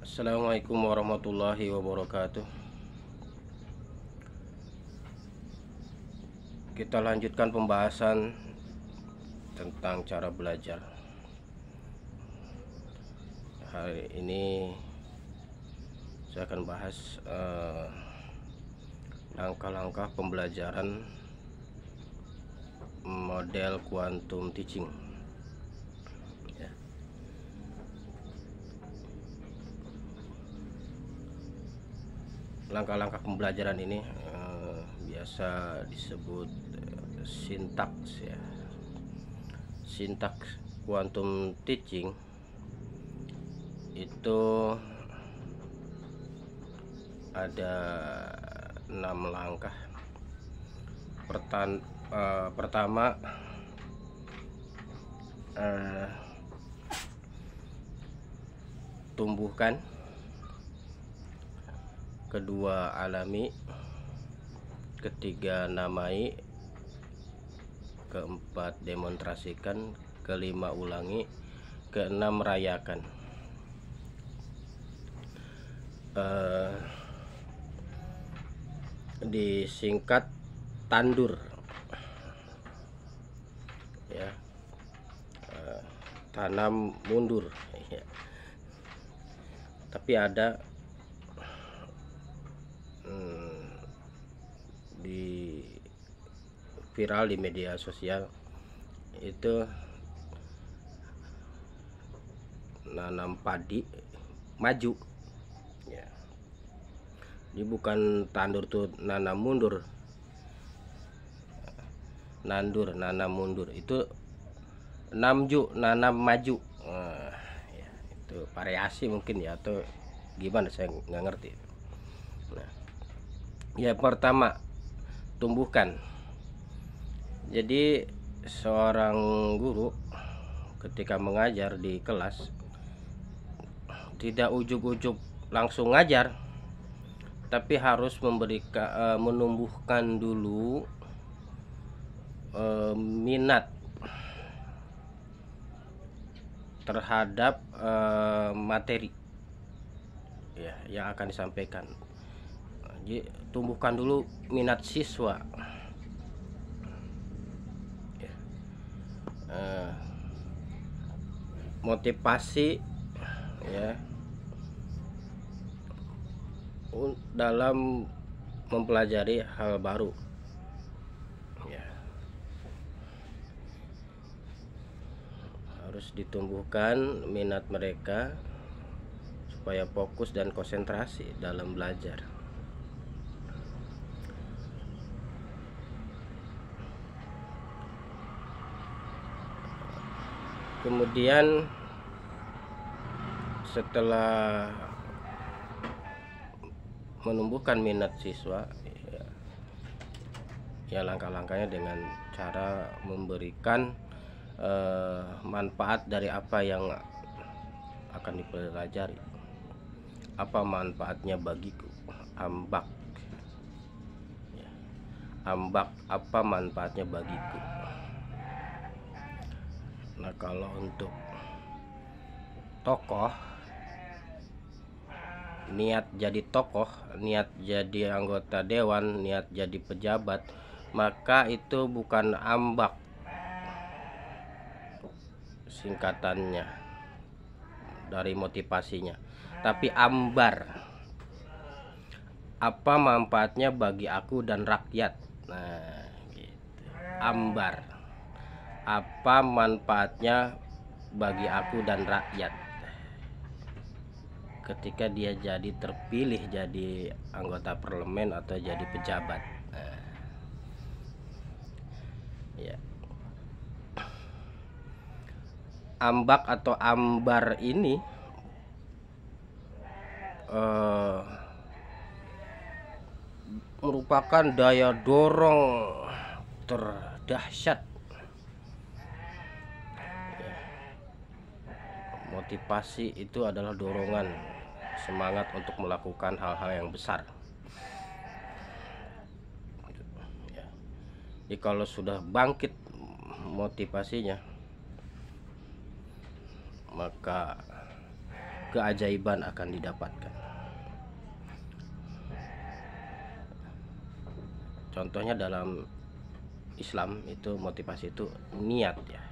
Assalamualaikum warahmatullahi wabarakatuh. Kita lanjutkan pembahasan tentang cara belajar. Hari ini saya akan bahas langkah-langkah pembelajaran model quantum teaching. Langkah-langkah pembelajaran ini biasa disebut sintaks ya. Sintaks quantum teaching itu ada 6 langkah. Pertama, tumbuhkan. Kedua, alami. Ketiga, namai. Keempat, demonstrasikan. Kelima, ulangi. Keenam, rayakan. Disingkat tandur ya, tanam mundur ya. Tapi ada di viral di media sosial itu nanam padi maju ya. Ini bukan tandur tuh nanam mundur, nandur nanam mundur, itu namju nanam maju. Ya, itu variasi mungkin ya, atau gimana saya nggak ngerti. Nah, ya, pertama, tumbuhkan. Jadi seorang guru ketika mengajar di kelas tidak ujuk-ujuk langsung ngajar, tapi harus memberikan menumbuhkan dulu minat terhadap materi ya yang akan disampaikan. Jadi tumbuhkan dulu minat siswa ya. Motivasi ya dalam mempelajari hal baru ya, harus ditumbuhkan minat mereka supaya fokus dan konsentrasi dalam belajar. Kemudian setelah menumbuhkan minat siswa ya, langkah-langkahnya dengan cara memberikan manfaat dari apa yang akan dipelajari. Apa manfaatnya bagiku? Ambak ya. Ambak, apa manfaatnya bagiku? Nah, kalau untuk tokoh, niat jadi tokoh, niat jadi anggota dewan, niat jadi pejabat, maka itu bukan ambak singkatannya dari motivasinya, tapi ambar. Apa manfaatnya bagi aku dan rakyat? Nah, gitu. Ambar, apa manfaatnya bagi aku dan rakyat ketika dia jadi terpilih jadi anggota parlemen atau jadi pejabat. Ya. Ambak atau ambar ini merupakan daya dorong terdahsyat. Motivasi itu adalah dorongan semangat untuk melakukan hal-hal yang besar. Jadi kalau sudah bangkit motivasinya, maka keajaiban akan didapatkan. Contohnya dalam Islam itu motivasi itu niat ya.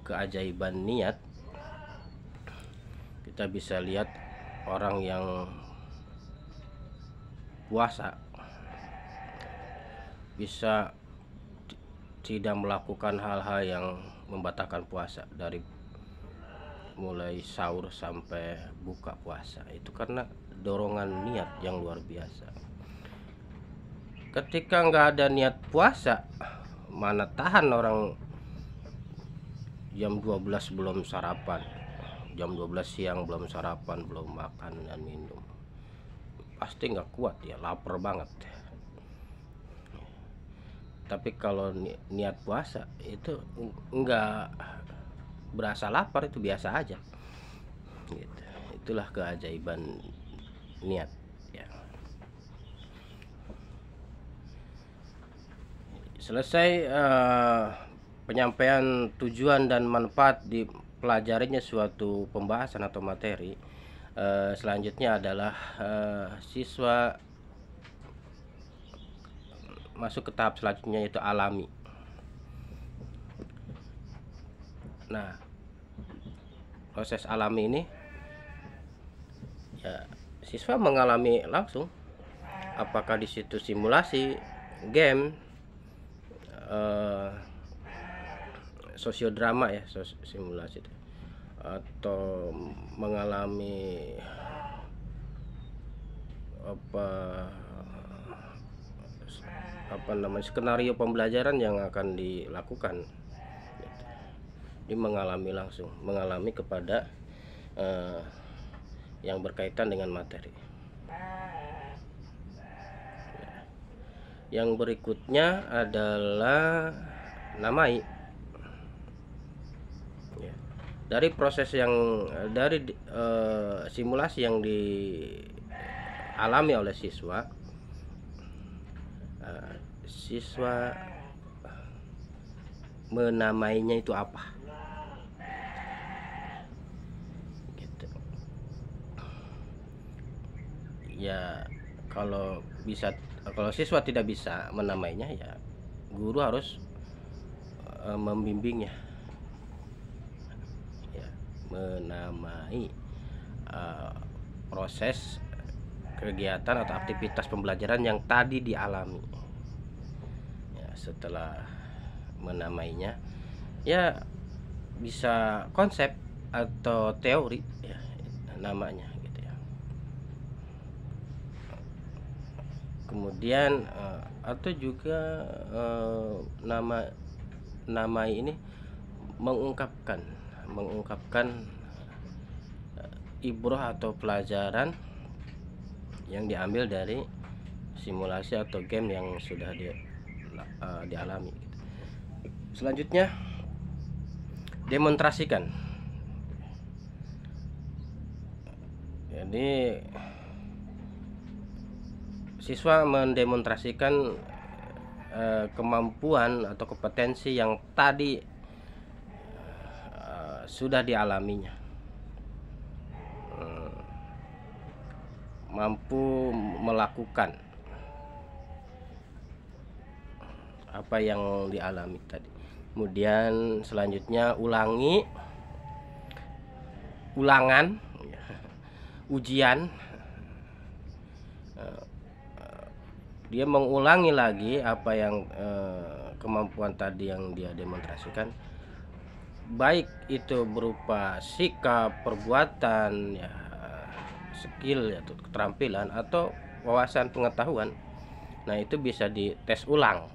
Keajaiban niat kita bisa lihat orang yang puasa bisa tidak melakukan hal-hal yang membatalkan puasa dari mulai sahur sampai buka puasa, itu karena dorongan niat yang luar biasa. Ketika nggak ada niat puasa, mana tahan orang jam 12 belum sarapan, jam 12 siang belum sarapan, belum makan dan minum, pasti nggak kuat ya, lapar banget. Tapi kalau niat puasa itu nggak berasa lapar, itu biasa aja gitu. Itulah keajaiban niat ya. Selesai penyampaian tujuan dan manfaat dipelajarinya suatu pembahasan atau materi. Selanjutnya adalah siswa masuk ke tahap selanjutnya, yaitu alami. Nah, proses alami ini ya siswa mengalami langsung, apakah di situ simulasi, game, sosiodrama ya, simulasi, atau mengalami apa namanya, skenario pembelajaran yang akan dilakukan. Dia mengalami langsung, mengalami kepada yang berkaitan dengan materi. Yang berikutnya adalah namai. Dari proses yang dari simulasi yang dialami oleh siswa, siswa menamainya itu apa gitu ya. Kalau siswa tidak bisa menamainya, ya guru harus membimbingnya ya, menamai proses kegiatan atau aktivitas pembelajaran yang tadi dialami. Setelah menamainya, ya bisa konsep atau teori ya namanya gitu ya. Kemudian atau juga nama ini mengungkapkan ibrah atau pelajaran yang diambil dari simulasi atau game yang sudah dialami. Selanjutnya demonstrasikan. Jadi siswa mendemonstrasikan kemampuan atau kompetensi yang tadi sudah dialaminya. Mampu melakukan apa yang dialami tadi. Kemudian selanjutnya ulangan, ujian. Dia mengulangi lagi apa yang kemampuan tadi yang dia demonstrasikan, baik itu berupa sikap, perbuatan, ya, skill ya, keterampilan atau wawasan pengetahuan. Nah, itu bisa dites ulang.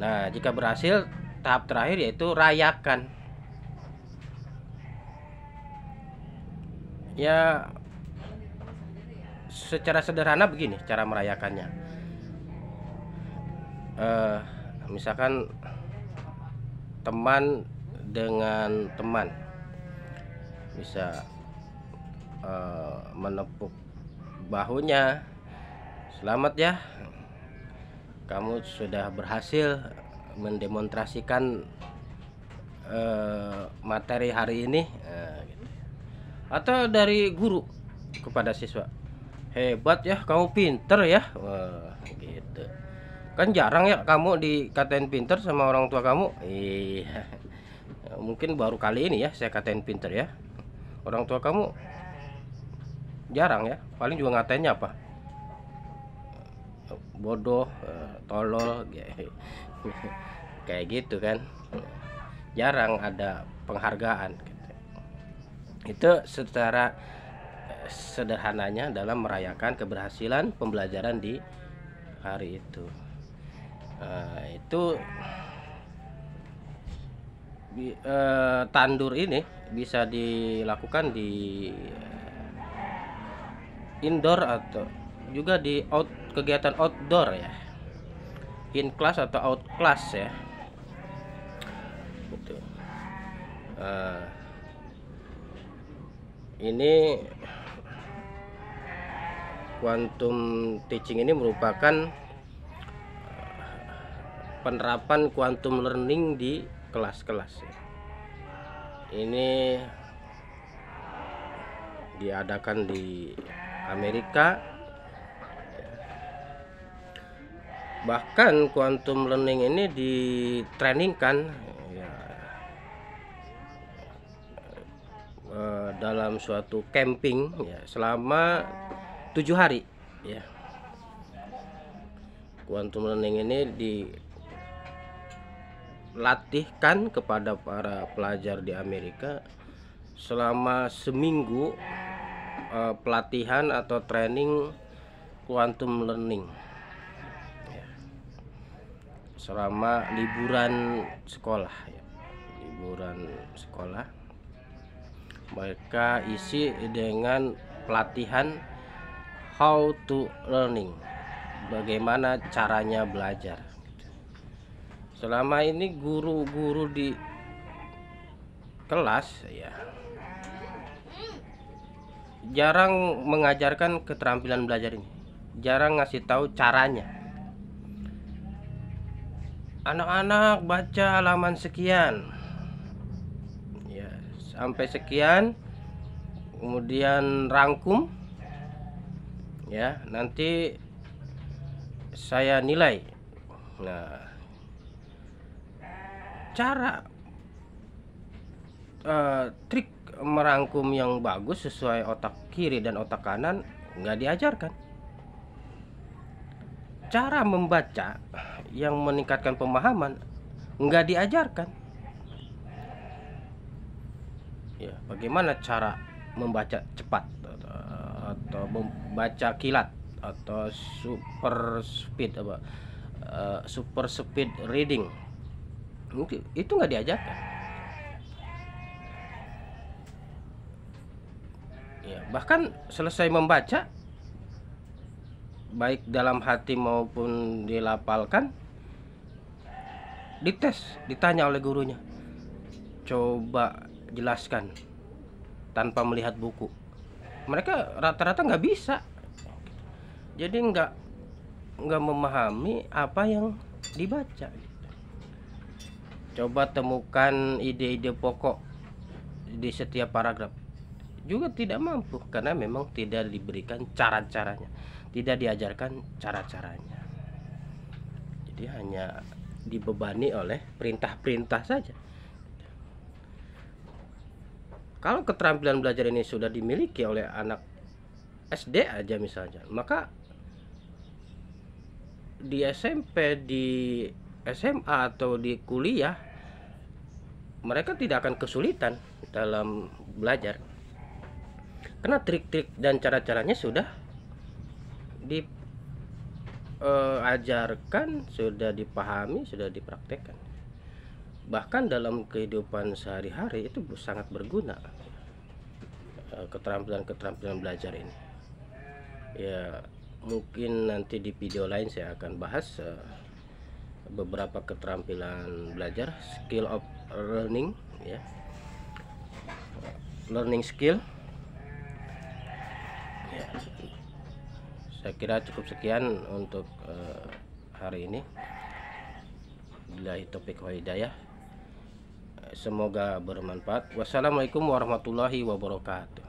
Nah, jika berhasil, tahap terakhir yaitu rayakan. Ya, secara sederhana begini cara merayakannya. Misalkan teman dengan teman bisa menepuk bahunya, selamat ya, kamu sudah berhasil mendemonstrasikan materi hari ini, gitu. Atau dari guru kepada siswa, hebat ya kamu, pinter ya, wah, gitu. Kan jarang ya kamu dikatain pinter sama orang tua kamu. Iya, mungkin baru kali ini ya saya katain pinter ya. Orang tua kamu jarang ya, paling juga ngatainnya apa, bodoh, tolol, kayak gitu kan. Jarang ada penghargaan gitu. Itu secara sederhananya dalam merayakan keberhasilan pembelajaran di hari itu. Itu tandur ini bisa dilakukan di indoor atau juga di kegiatan outdoor ya, in class atau out class ya, gitu. Ini quantum teaching ini merupakan penerapan quantum learning di kelas-kelas ya. Ini diadakan di Amerika. Bahkan quantum learning ini ditrainingkan ya, dalam suatu camping ya, selama 7 hari ya. Quantum learning ini dilatihkan kepada para pelajar di Amerika selama seminggu, pelatihan atau training quantum learning ya, selama liburan sekolah ya. Liburan sekolah mereka isi dengan pelatihan how to learning, bagaimana caranya belajar. Selama ini guru-guru di kelas ya jarang mengajarkan keterampilan belajar ini, jarang ngasih tahu caranya. Anak-anak baca halaman sekian ya, sampai sekian, kemudian rangkum ya, nanti saya nilai. Nah, cara trik merangkum yang bagus sesuai otak kiri dan otak kanan nggak diajarkan. Cara membaca yang meningkatkan pemahaman nggak diajarkan ya. Bagaimana cara membaca cepat atau membaca kilat atau super speed reading, itu nggak diajarkan ya. Bahkan selesai membaca, baik dalam hati maupun dilafalkan, dites, ditanya oleh gurunya, coba jelaskan tanpa melihat buku. Mereka rata-rata nggak bisa, jadi nggak memahami apa yang dibaca. Coba temukan ide-ide pokok di setiap paragraf, juga tidak mampu karena memang tidak diberikan cara-caranya, tidak diajarkan cara-caranya. Jadi hanya dibebani oleh perintah-perintah saja. Kalau keterampilan belajar ini sudah dimiliki oleh anak SD aja misalnya, maka di SMP, di SMA atau di kuliah mereka tidak akan kesulitan dalam belajar, karena trik-trik dan cara-caranya sudah diajarkan, sudah dipahami, sudah dipraktekkan. Bahkan dalam kehidupan sehari-hari itu sangat berguna keterampilan belajar ini ya. Mungkin nanti di video lain saya akan bahas beberapa keterampilan belajar, skill of learning ya, learning skill ya. Saya kira cukup sekian untuk hari ini. Billahi taufiq wa hidayah. Semoga bermanfaat. Wassalamualaikum warahmatullahi wabarakatuh.